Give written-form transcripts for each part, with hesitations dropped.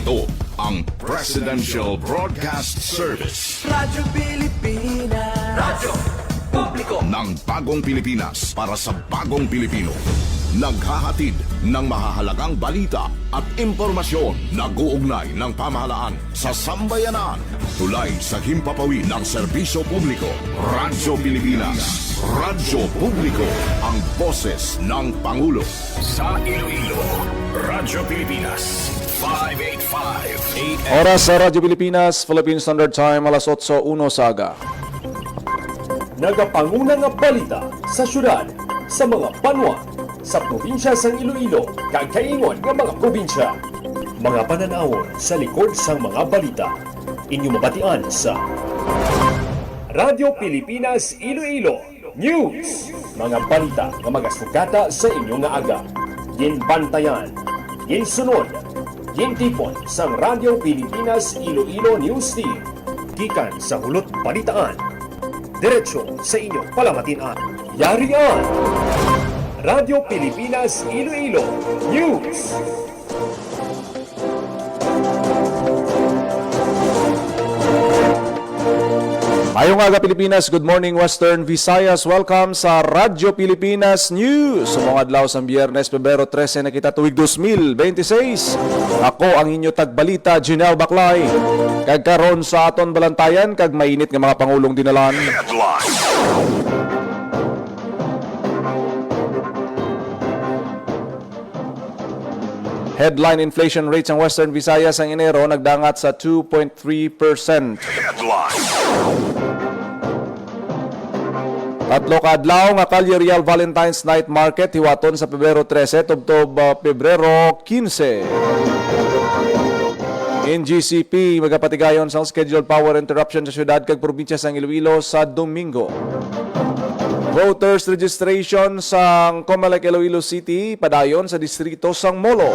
Ito ang Presidential Broadcast Service Radyo Pilipinas. Radyo Publiko ng Bagong Pilipinas para sa Bagong Pilipino. Naghahatid ng mahahalagang balita at impormasyon na guugnay ng pamahalaan sa sambayanan. Tulay sa himpapawid ng serbisyo publiko. Radyo Pilipinas. Radyo Publiko. Ang boses ng Pangulo. Sa Iloilo, Radyo Pilipinas. 585 AM. Oras sa Radyo Pilipinas, Philippine Standard Time, alas 8:01 sa aga. Nagapanguna nga balita sa syudad, sa mga banwa, sa probinsya sa Iloilo, kagkaingon ng mga probinsya. Mga pananawon sa likod sang mga balita. Inyo mabatian sa Radyo Pilipinas Iloilo News. Mga balita nga magasugata sa inyong nga aga. Ginbantayan, ginsunod, gintipon sang Radyo Pilipinas Iloilo News Team. Gikan sa hulot balitaan. Diretso sa inyong palamatian. Yarian! Radyo Pilipinas Iloilo News. Mayong aga Pilipinas, good morning Western Visayas. Welcome sa Radyo Pilipinas News. Sa mga adlaw sa Biyernes, Pebrero 13 na kita tuwig 2026. Ako ang inyo tagbalita, Janelle Baclay. Kag karon sa aton balantayan, kag mainit nga mga pangulong dinalan. Headline inflation rates ang Western Visayas ang Enero nagdangat sa 2.3%. Tatlo ka adlaw nga Calle Real Valentine's Night Market hiwaton sa Pebrero 13 tubtob Pebrero 15. NGCP magapatigayon sa scheduled power interruption sa syudad kag probinsya sa Iloilo sa Domingo. Voters registration sa Comelec Iloilo City padayon sa distrito sang Molo.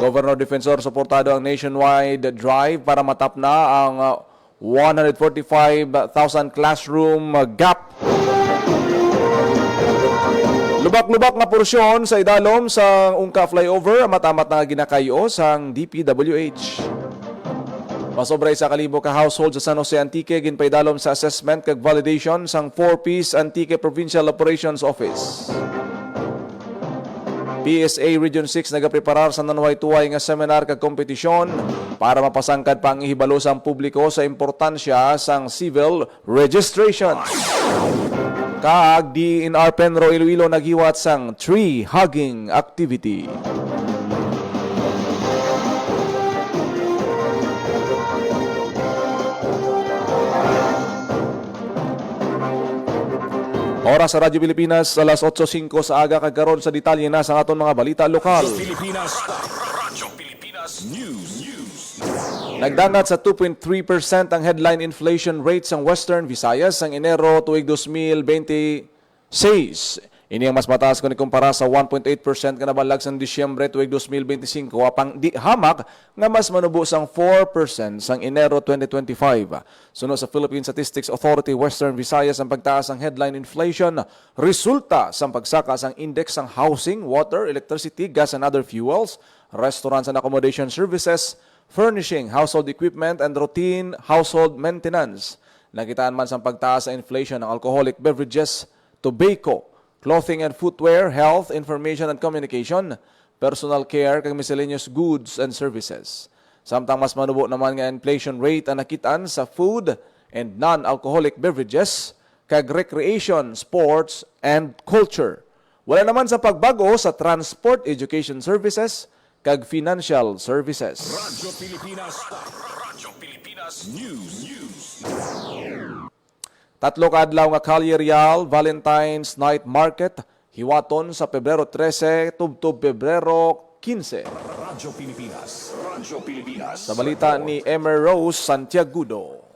Governor Defensor suportado ang nationwide drive para matap na ang 145,000 classroom gap. Lubak-lubak nga porsyon sa idalom sa Ungka flyover matamat na ginakayo sang DPWH. Masobra sa kalibo ka household sa San Jose Antique ginpaidalom sa assessment kag validation sang 4-piece Antique Provincial Operations Office. PSA Region 6 nagapreparar sa nanuhay-tuway nga seminar kag kompetisyon para mapasangkad pa ang ihibalo sang publiko sa importansya sang civil registration. Kaag DNR Penro Iloilo naghiwat sang tree hugging activity. Oras sa Radyo Pilipinas, alas 8:05 sa aga kagkaroon sa detalye na sa aton mga balita lokal. Radyo Pilipinas News. Nagdangat sa 2.3% ang headline inflation rate sa Western Visayas sa Enero tuig 2026. Ini ang mas mataas kung ikumpara sa 1.8% kanabalag sa Disyembre tuig 2025 apang di hamak nga mas manubo sang 4% sang Enero 2025. Sunod sa Philippine Statistics Authority Western Visayas ang pagtaas ng headline inflation resulta sa pagsaka sang index sang housing, water, electricity, gas and other fuels, restaurants and accommodation services, furnishing, household equipment and routine household maintenance. Nakitaan man sa pagtaas sa inflation ng alcoholic beverages, tobacco, clothing and footwear, health, information and communication, personal care, kag miscellaneous goods and services. Samtang mas manubo naman nga inflation rate ang nakitaan sa food and non-alcoholic beverages, kag recreation, sports, and culture. Wala naman sa pagbago sa transport, education services, kag financial services. Radyo Pilipinas News. Tatlo ka adlaw nga Calle Real Valentine's Night Market hiwaton sa Pebrero 13 tubtob Pebrero 15. Radyo Pilipinas. Sa balita ni Emer Rose Santiagudo.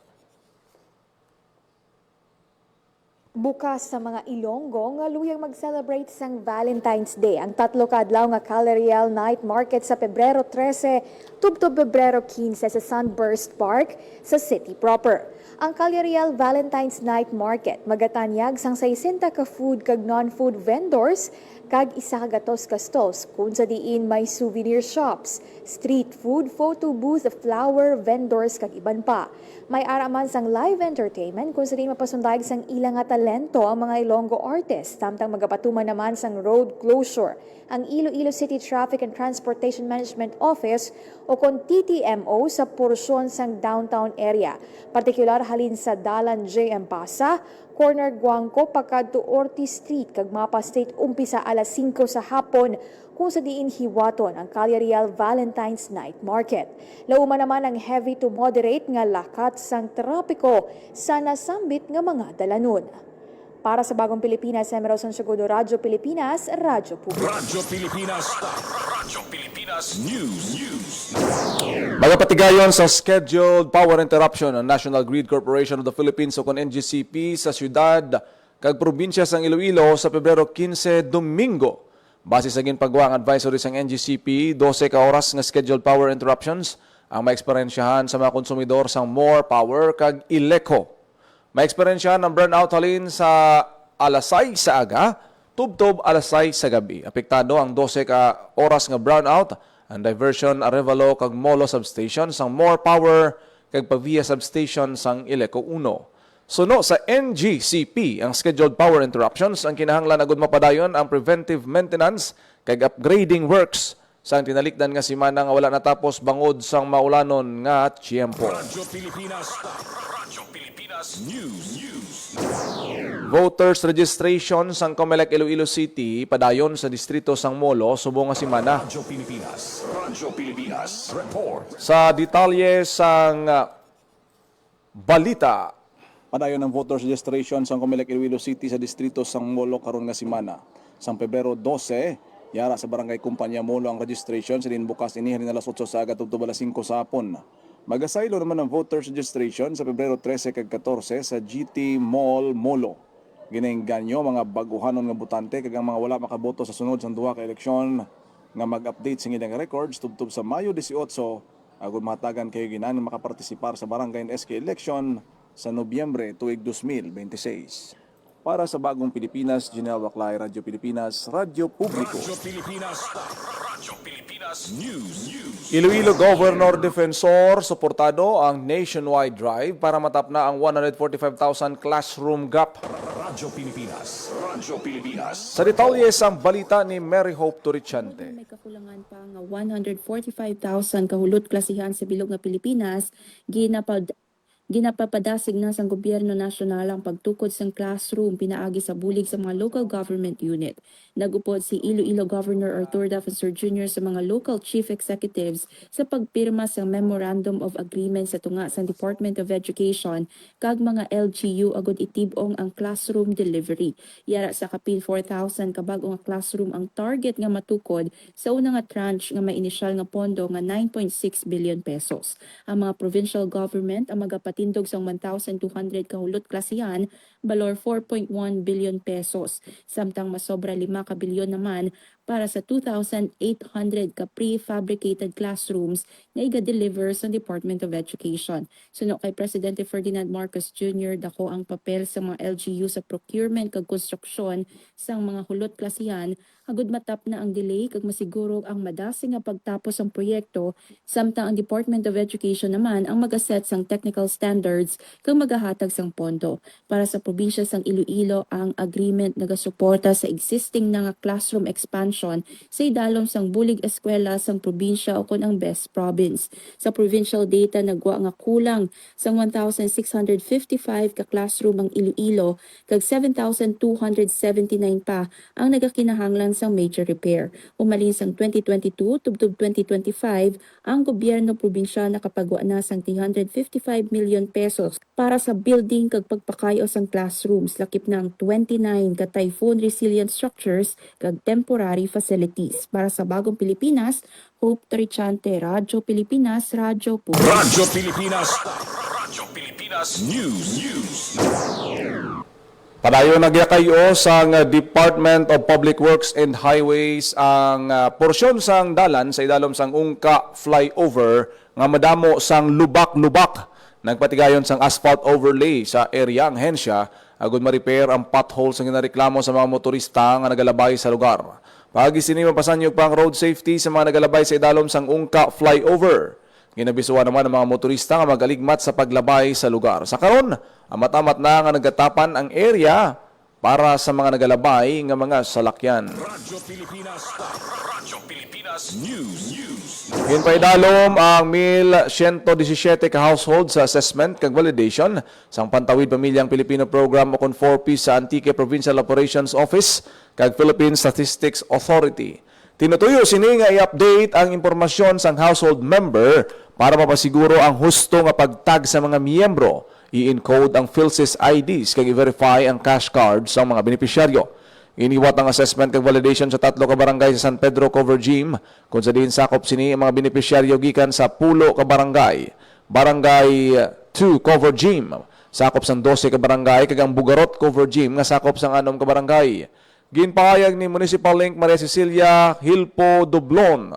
Bukas sa mga Ilonggo nga luyang mag-celebrate sang Valentine's Day ang tatlo ka adlaw nga Calerial Night Market sa Pebrero 13 tubtob Pebrero 15 sa Sunburst Park sa city proper. Ang Calerial Valentine's Night Market magatanyag sang 60 ka food kag non-food vendors kag isa ka gatos ka stalls kung sa diin may souvenir shops, street food, photo booth, flower vendors kag iban pa. May araman sang live entertainment kung sa diin mapasundayag sang ilang nga talento ang mga Ilonggo artists samtang magapatuman naman sang road closure ang Iloilo City Traffic and Transportation Management Office o kon TTMO sa porsyon sang downtown area, partikular halin sa Dalan J.M. Pasa, Corner Guangco, Pagkadto Ortiz Street, kag Mapa State umpisa alas 5 sa hapon kung sa diin hiwaton ang Calerial Valentine's Night Market. Lauman naman ang heavy to moderate nga lakat sang trapiko sa nasambit nga mga dalanon. Para sa Bagong Pilipinas, Emerson Segundo, Radyo Pilipinas, Radyo Publiko. Radyo Pilipinas. Radyo Pilipinas News. Magapatigayon sa scheduled power interruption ng National Grid Corporation of the Philippines o kon NGCP sa syudad kag probinsya sang Iloilo sa Pebrero 15, Domingo. Base sa ginpagawa ang advisory sang NGCP, 12 ka oras nga scheduled power interruptions ang maeksperiensyahan sa mga konsumidor sang More Power kag Ileco. Maeksperiensyahan ang burnout halin sa alas 6 sa aga, tubtob alas 6 sa gabi. Apektado ang 12 ka oras nga brownout, ang diversion Arevalo kag Molo substation sang More Power kag Pavia substation sang Ileco 1. Suno sa NGCP ang scheduled power interruptions ang kinahanglan agud mapadayon ang preventive maintenance kag upgrading works sang tinalikdan nga semana nga wala natapos bangod sang maulanon nga tiyempo. Radyo Pilipinas. Radyo Pilipinas News. Voters registration sang Comelec Iloilo City padayon sa distrito sang Molo subong nga semana. Radyo Pilipinas. Radyo Pilipinas. Report. Sa detalye sang balita, padayon ang voters registration sang Comelec Iloilo City sa distrito sang Molo karon nga semana. Sang Pebrero 12, yara sa barangay Kumpanya Molo ang registration sa bukas ini halin alas 8 sa aga tubtob alas 5 sa hapon. Magasaylo naman ang voters registration sa Pebrero 13 kag 14 sa GT Mall Molo. Ginengganyo mga baguhanon nga botante kag ang mga wala makaboto sa sunod sang duha ka eleksyon nga mag-update sa ilang records tubtob sa Mayo 18 agud mahatagan kayo ginan makapartisipar sa barangay SK election sa Nobyembre tuig 2026. Para sa Bagong Pilipinas, Janelle Waclay, Radyo Pilipinas, Radyo Publiko. Radyo Pilipinas. Radyo Pilipinas News. Iloilo Governor Defensor suportado ang nationwide drive para matapna ang 145,000 classroom gap. Radyo Pilipinas. Radyo Pilipinas. Sa detalye sang balita ni Mary Hope Torrichante. May kakulangan pa nga 145,000 kahulot klasihan sa bilog nga Pilipinas, ginapapadasig na sang gobyerno nasyonal ang pagtukod sang classroom pinaagi sa bulig sa mga local government unit. Nagupod si Iloilo Governor Arthur Defensor Jr. sa mga local chief executives sa pagpirma sa Memorandum of Agreement sa tunga sa Department of Education kag mga LGU agud itibong ang classroom delivery. Yara sa kapil 4,000 kabag-o nga classroom ang target nga matukod sa una nga tranche nga may inisyal nga pondo nga 9.6 billion pesos. Ang mga provincial government ang magapatindog sa 1,200 kahulot klasihan balor 4.1 billion pesos. Samtang masobra 5 ka bilyon naman para sa 2,800 ka prefabricated classrooms na iga-deliver sa Department of Education. Suno kay Presidente Ferdinand Marcos Jr., dako ang papel sa mga LGU sa procurement kag konstruksyon sang mga hulot klasihan, agud matap na ang delay kag masiguro ang madasing nga pagtapos ang proyekto, samtang ang Department of Education naman ang mag-asset sang technical standards kag magahatag sang pondo. Para sa probinsya sang Iloilo, ang agreement nagasuporta sa existing na nga classroom expansion sa idalom sang bulig eskwela sang probinsya o kon ang Best Province. Sa provincial data, nagwa nga kulang sang 1,655 ka classroom ang Iloilo kag 7,279 pa ang nagakinahanglan sang major repair. Umalin sang 2022 tubtob 2025, ang gobyerno probinsya nakapagwa na sang 355 million pesos para sa building kag pagpakayo sang classrooms, lakip ng 29 ka typhoon resilient structures kag temporary facilities. Para sa Bagong Pilipinas, Hope Torrichante, Radyo Pilipinas, Radyo Publiko. Radyo Pilipinas. Radyo Pilipinas News. Padayon nagyakayo sang Department of Public Works and Highways ang porsyon sang dalan sa idalom sang Ungka flyover nga madamo sang lubak-lubak. Nagpatigayon sang asphalt overlay sa area ang hensya agud ma-repair ang potholes ang ginareklamo sa mga motorista nga nagalabay sa lugar. Pagi sini mapasanyog pa ang road safety sa mga nagalabay sa idalom sang Ungka flyover. Ginabisuan naman ng mga motorista nga magaligmat sa paglabay sa lugar. Sa karon, amat-amat na nga nagatapan ang area para sa mga nagalabay nga mga salakyan. Radyo Pilipinas News. Ginpaidalom ang 1,117 ka household sa assessment kag validation sang Pantawid Pamilyang Pilipino Program o Conforpi sa Antique Provincial Operations Office kag Philippine Statistics Authority. Tinutuyo sini nga i-update ang impormasyon sang household member para mapasiguro ang husto nga pagtag sa mga miyembro, i-encode ang PhilSys IDs kag i-verify ang cash cards sa mga benepisyaryo. Iniwat ang assessment kag validation sa 3 ka barangay sa San Pedro Cover Gym, kung sa diin sakop sini ang mga benepisyaryo gikan sa Pulo ka barangay, Barangay 2 Cover Gym, sakop sang 12 ka barangay kag ang Bugarot Cover Gym nga sakop sang 6 ka barangay. Ginpahayag ni Municipal Link Maria Cecilia Hilpo Doblon,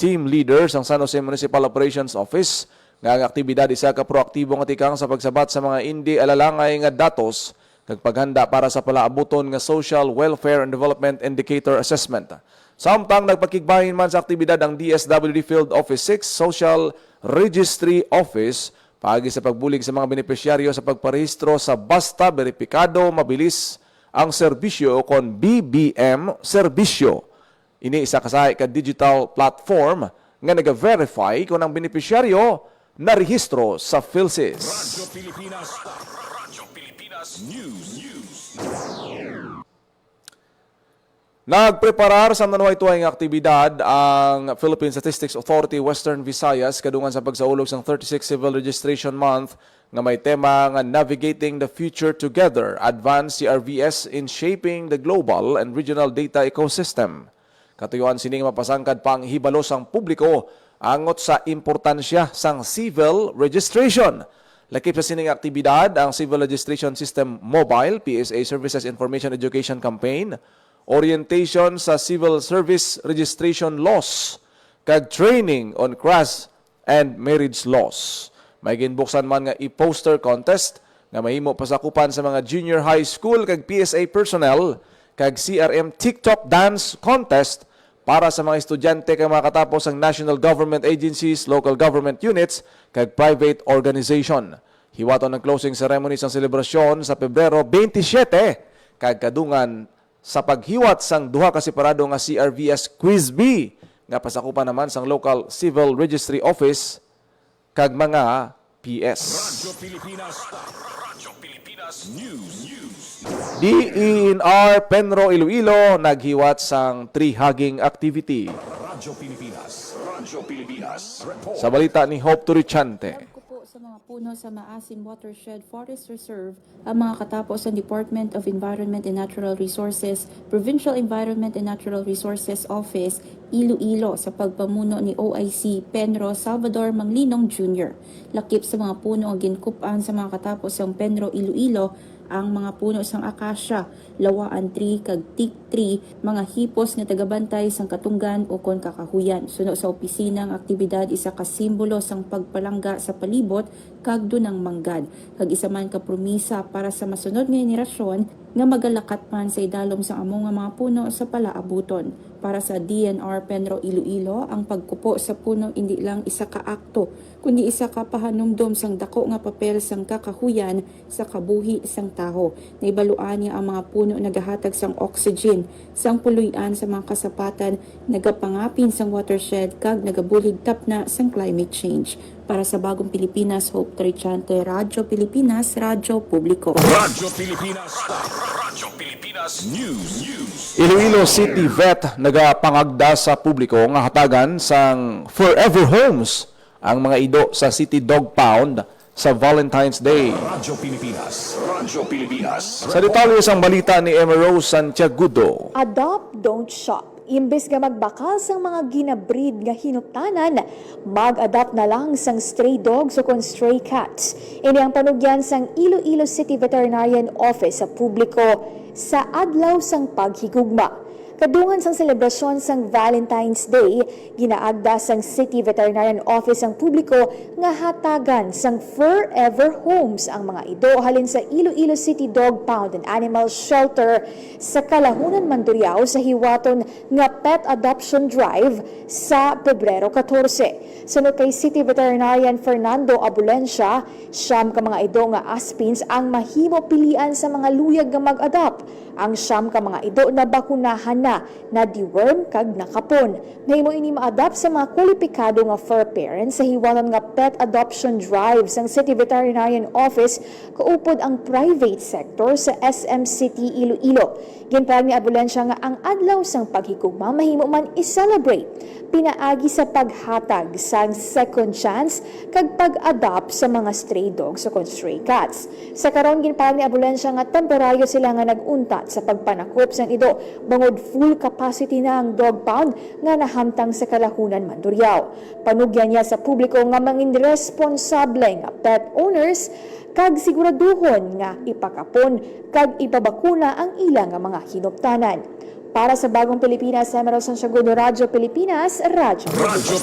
team leader sang San Jose Municipal Operations Office, nga ang aktibidad isa ka proaktibo nga tikang sa pagsabat sa mga hindi alalangay nga datos kag paghanda para sa palaabuton nga Social Welfare and Development Indicator Assessment. Samtang nagpakigbahin man sa aktibidad ang DSWD Field Office 6 Social Registry Office paagi sa pagbulig sa mga benepisyaryo sa pagparehistro sa basta beripikado mabilis ang serbisyo kon BBM serbisyo. Ini isa kasahi ka digital platform nga naga-verify kung ang benepisyaryo na rehistro sa PhilSys. Radyo Pilipinas News. Nagpreparar sa nanuhay-tuhay nga aktibidad ang Philippine Statistics Authority Western Visayas kadungan sa pagsaulog sang 36 Civil Registration Month nga may tema nga Navigating the Future Together, Advanced CRVS in Shaping the Global and Regional Data Ecosystem. Katuyuan sining mapasangkad pa ang hibalo sang publiko angot sa importansya sang civil registration. Lakip sa sining aktibidad ang Civil Registration System Mobile, PSA Services Information Education Campaign, orientation sa Civil Service Registration Laws, kag training on crash and marriage laws. May ginbuksan man nga i-poster contest nga mahimo pasakupan sa mga junior high school kag PSA personnel kag CRM TikTok dance contest para sa mga estudyante kag mga katapos ang national government agencies, local government units kag private organization. Hiwaton ang closing ceremony sang selebrasyon sa Pebrero 27 kag kadungan sa paghiwat sang duha ka separado nga CRVS Quiz B nga pasakupan naman sang local civil registry office kag mga PS. Radyo Pilipinas News. DENR Penro Iloilo naghiwat sang tree-hugging activity. Radyo Pilipinas. Sa balita ni Hope Turichante. Po sa mga puno sa Maasin Watershed Forest Reserve ang mga katapos ng Department of Environment and Natural Resources, Provincial Environment and Natural Resources Office, Iloilo sa pagpamuno ni OIC Penro Salvador Manglinong Jr. Lakip sa mga puno ang ginkupan sa mga katapos ng Penro Iloilo ang mga puno sang akasya, lawaan tree kag teak tree, mga hipos nga tagabantay sang katunggan o kon kakahuyan. Suno sa opisina ang aktibidad isa ka simbolo sang pagpalangga sa palibot kag dunang manggad. Kag isa man ka promisa para sa masunod nga henerasyon nga magalakat man sa idalom sang amo nga mga puno sa palaabuton. Para sa DNR Penro Iloilo, ang pagkupo sa puno hindi lang isa ka akto, kundi isa ka pahanumdom sang dako nga papel sang kakahuyan sa kabuhi sang taho. Naibaluan niya ang mga puno nagahatag sang oxygen, sang puluyan sa mga kasapatan, nagapangapin sang watershed kag nagabulig tapna sang climate change. Para sa Bagong Pilipinas, Hope Turichante, Radyo Pilipinas, Radyo Publiko. Radyo Pilipinas News. Iloilo City Vet nagapangagda sa publiko nga hatagan sang Forever Homes ang mga ido sa City Dog Pound sa Valentine's Day. Radyo Pilipinas. Sa detalye sang balita ni Emma Rose Santiagudo. Adopt, don't shop. Imbes nga magbakal sang mga ginabreed nga hinuptanan, mag-adapt na lang sang stray dogs o kon stray cats. Ini ang panugyan sang Iloilo City Veterinarian Office sa publiko sa adlaw sang paghigugma. Kadungan sang selebrasyon sang Valentine's Day, ginaagda sang City Veterinarian Office ang publiko nga hatagan sang Forever Homes ang mga ido halin sa Iloilo City Dog Pound and Animal Shelter sa Kalahunan, Mandurriao sa hiwaton nga pet adoption drive sa Pebrero 14. Sunod kay City Veterinarian Fernando Abulencia, siyam ka mga ido nga aspins ang mahimo pilian sa mga luyag nga mag-adopt. Ang siyam ka mga ido na bakunahan na deworm kag nakapon. Mahimo ini ma-adapt sa mga kwalipikado nga fur parents sa hiwalan nga pet adoption drive sang City Veterinarian Office kaupod ang private sector sa SM City Iloilo. Ginpayag ni Abulencia nga ang adlaw sang paghigugma mahimo man i-celebrate pinaagi sa paghatag sang second chance kag pag-adopt sa mga stray dogs o stray cats. Sa karon ginpayag ni Abulencia nga temporaryo sila nga naguntat sa pagpanakop sang ido bangod full capacity na ang dog pound nga nahamtang sa Kalahunan, Mandurriao. Panugyan niya sa publiko nga mangin responsable nga pet owners kag siguraduhon nga ipakapon kag ipabakuna ang ilang nga mga hinuptanan. Para sa Bagong Pilipinas, Emerald Santiago, Radyo Pilipinas, Radyo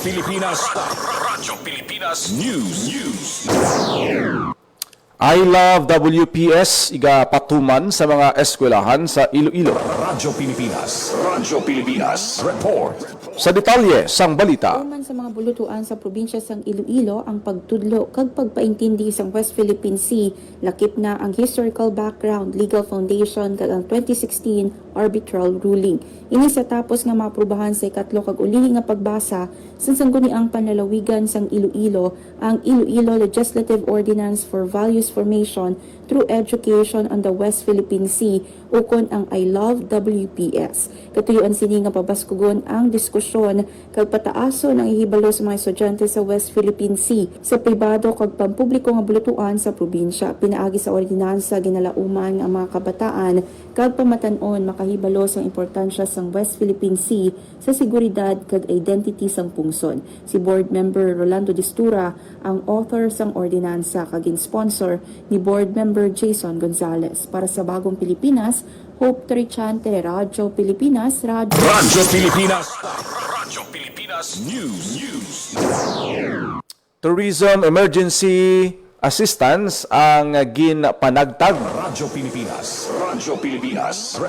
Pilipinas. Radyo Pilipinas News. I Love WPS iga patuman sa mga eskwelahan sa Iloilo. Radyo Pilipinas. Report. Sa detalye sang balita. Uman sa mga bulutuan sa probinsya sang Iloilo ang pagtudlo kag pagpaintindi sang West Philippine Sea, lakip na ang historical background, legal foundation kag ang 2016 arbitral ruling. Ini sa tapos nga maaprubahan sa ikatlo kag ulihi nga pagbasa sa sangguniang panlalawigan sang Iloilo ang Iloilo Legislative Ordinance for Values Formation through Education on the West Philippine Sea ukon ang I Love WPS. Katuyuan sini nga pabaskugon ang diskusyon kag pataason ang ihibalo sa mga estudyante sa West Philippine Sea sa pribado kag pampubliko nga bulutuan sa probinsya. Pinaagi sa ordinansa ginalauman ang mga kabataan kag pamatan-on makahibalo sa importansya sang West Philippine Sea sa seguridad kag identity sang pungson. Si Board Member Rolando Distura ang author sang ordinansa kag sponsor ni Board Member Jason Gonzales. Para sa Bagong Pilipinas, Hope Trichante, Radyo Pilipinas, Radyo Pilipinas News. Tourism Emergency Assistance ang ginpanagtag. Radyo Pilipinas.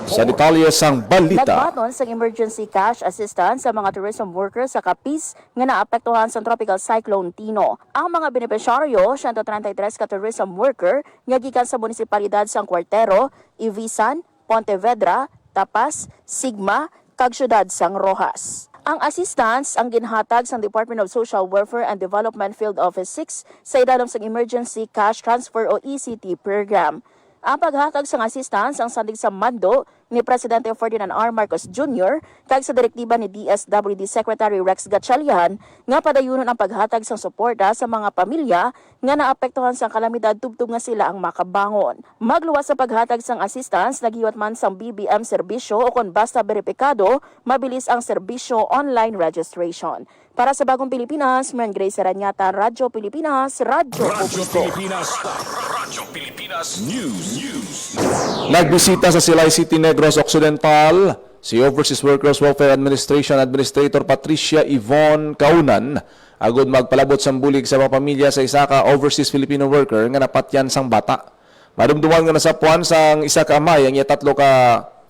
Sa detalye sang balita. Nagbaton sa emergency cash assistance sa mga tourism workers sa Capiz nga naapektuhan sa tropical cyclone Tino. Ang mga benepisyaryo, 133 ka tourism worker nga gikan sa munisipalidad sang Cuartero, Ibisan, Pontevedra, Tapas, Sigma, kag syudad sang Rojas. Ang assistance ang ginhatag sa Department of Social Welfare and Development Field Office 6 sa idalom sa Emergency Cash Transfer o ECT program. Ang paghatag sang assistance ang sandig sa mando ni Presidente Ferdinand R. Marcos Jr. kag sa direktiba ni DSWD Secretary Rex Gatchalian nga padayunon ang paghatag sang suporta sa mga pamilya nga naapektuhan sang kalamidad tubtub nga sila ang makabangon. Magluwas sa paghatag sang assistance, nagiwat man sang BBM serbisyo o kung basta beripikado, mabilis ang serbisyo online registration. Para sa Bagong Pilipinas, Maren Grace Saranyata, Radyo Pilipinas, Radyo Pilipinas News. Nagbisita sa Silay City, Negros Occidental si Overseas Workers Welfare Administration Administrator Patricia Yvonne Kaunan agud magpalabot sang bulig sa mga pamilya sa isa ka overseas Filipino worker nga napatyan sang bata. Madumduman nga nasapuan sang isa ka amay ang iya tatlo ka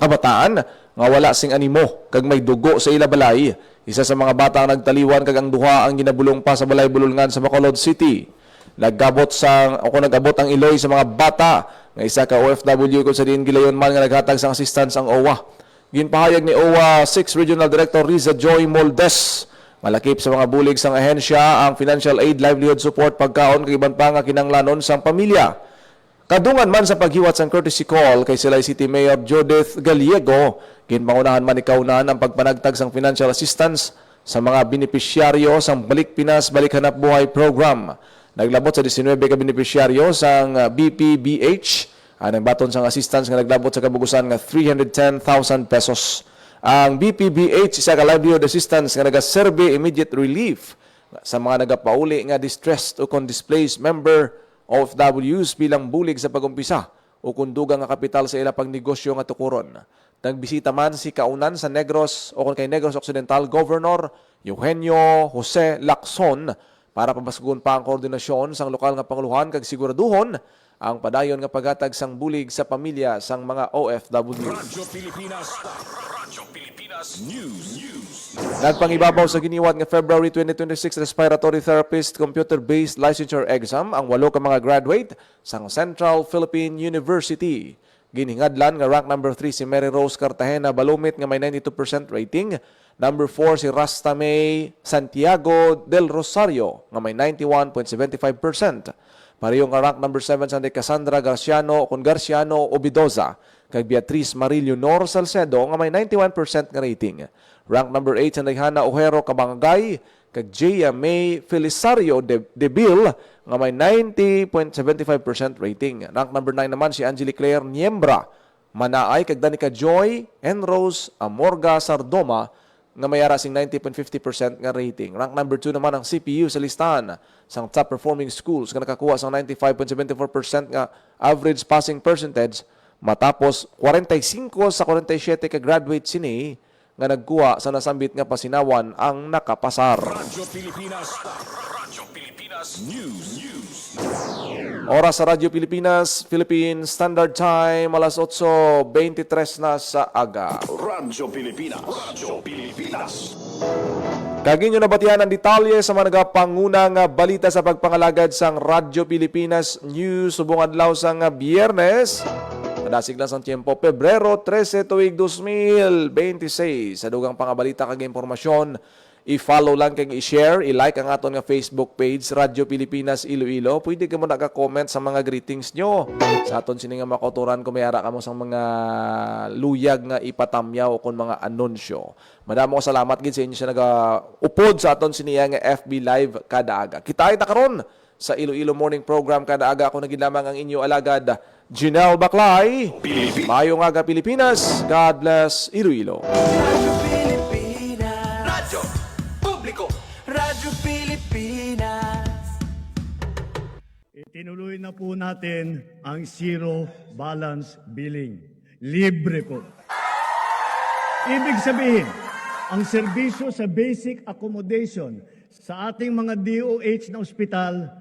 kabataan nga wala sing animo kag may dugo sa ila balay. Isa sa mga bata ang nagtaliwan kag ang duha ang ginabulong pa sa balay bulungan sa Bacolod City. Nagabot ang iloy sa mga bata nga isa ka OFW kung sa diin gilayon man nga naghatag sang assistance ang OWA. Ginpahayag ni OWA 6 Regional Director Riza Joy Moldes. Malakip sa mga bulig sang ahensya ang financial aid, livelihood support, pagkaon kag iban pa nga kinanglanon sang pamilya. Kadungan man sa paghiwat sang courtesy call kay Silay City Mayor Judith Gallego, ginpangunahan man ikaunahan ang pagpanagtag sang financial assistance sa mga benepisyaryo sang Balik Pinas Balik Hanap Buhay program. Naglabot sa 19 ka benepisyaryo sang BPBH ang nagbaton sang assistance nga naglabot sa kabugusan nga 310,000 pesos. Ang BPBH isa ka livelihood assistance nga nagaserbe immediate relief sa mga nagapauli nga distressed o displaced member of OFWs bilang bulig sa pagumpisa o kundugang nga kapital sa ila pang negosyo nga tukuron. Nagbisita man si kaunan sa Negros o kay Negros Occidental Governor Eugenio Jose Lacson para pabasgon pa ang koordinasyon sang lokal nga panguluhan kag siguraduhon ang padayon nga paghatag sang bulig sa pamilya sang mga OFWs. Nagpangibabaw sa giniwat nga February 2026 respiratory therapist computer-based licensure exam ang 8 ka mga graduate sang Central Philippine University. Giningadlan nga rank number 3 si Mary Rose Cartagena Balumit nga may 92% rating. Number 4 si Rasta May Santiago del Rosario nga may 91.75%. Parehong nga rank number 7 sa Cassandra Garciano Obidoza kag Beatriz Marillo Nor Salcedo nga may 91% nga rating. Rank number 8 sa Hana Ojero Kabangagay kag Gia May Felisario de Bill nga may 90.75% rating. Rank number 9 naman si Angelique Claire Niembra Manaay kag Danica Joy and Rose Amorga Sardoma nga may arasing 90.50% nga rating. Rank number 2 naman ang CPU sa listahan sang top performing schools nga nakakuha sang 95.74% nga average passing percentage matapos 45 sa 47 ka graduate sini nga nagkuha sa nasambit nga pasinawan ang nakapasar. Radyo Pilipinas News. Oras sa Radyo Pilipinas, Philippine Standard Time, alas 8:23 na sa aga. Radyo Pilipinas. Kaginyo nabatihan ang detalye sa mga nagapangunang balita sa pagpangalagad sang Radyo Pilipinas News subong adlaw sang Biyernes. Kadasig lang sang tiyempo, Pebrero 13 tuig 2026. Sa dugang pangabalita kag impormasyon, i-follow lang kag i-share, i-like ang aton nga Facebook page Radyo Pilipinas Iloilo. Pwede ka mo naka-comment sa mga greetings nyo. Sa aton sini nga makotoran kung may ara ka mo sa mga luyag nga ipatamyaw o kung mga anunsyo. Madamo ko salamat gid sa inyo sa nagaupod sa aton siniya nga FB Live kada aga. Kita ta karon sa Iloilo Morning Program kada aga. Ako naging lamang ang inyo alagad, Janelle Baclay. Mayong aga Pilipinas. God bless Iloilo. Radyo Pilipinas. Radyo Publiko. Radyo Pilipinas. Itinuloy na po natin ang zero balance billing. Libre po. Ibig sabihin, ang serbisyo sa basic accommodation sa ating mga DOH na ospital,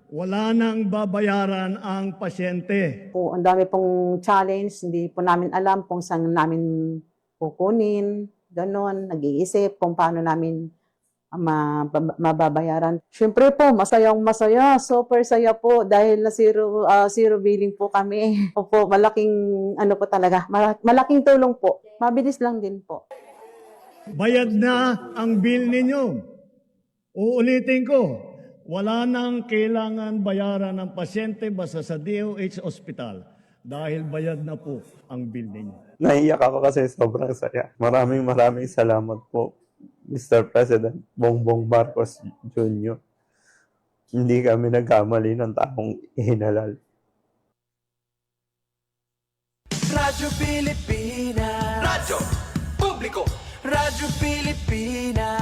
wala nang babayaran ang pasyente. Po, ang dami pong challenge, hindi po namin alam kung saan namin kukunin, ganon, nag-iisip kung paano namin mababayaran. Siyempre po, masaya, super saya po dahil na zero billing po kami. Opo, malaking ano po talaga, malaking tulong po. Mabilis lang din po. Bayad na ang bill ninyo. Uulitin ko, wala nang kailangan bayaran ng pasyente basta sa DOH Hospital dahil bayad na po ang bill ninyo. Naiyak ako kasi sobrang saya. Maraming salamat po, Mr. President Bongbong Marcos Jr. Hindi kami nagkamali ng taong ihinalal. Radyo Pilipinas. Radyo Publiko. Radyo Pilipinas.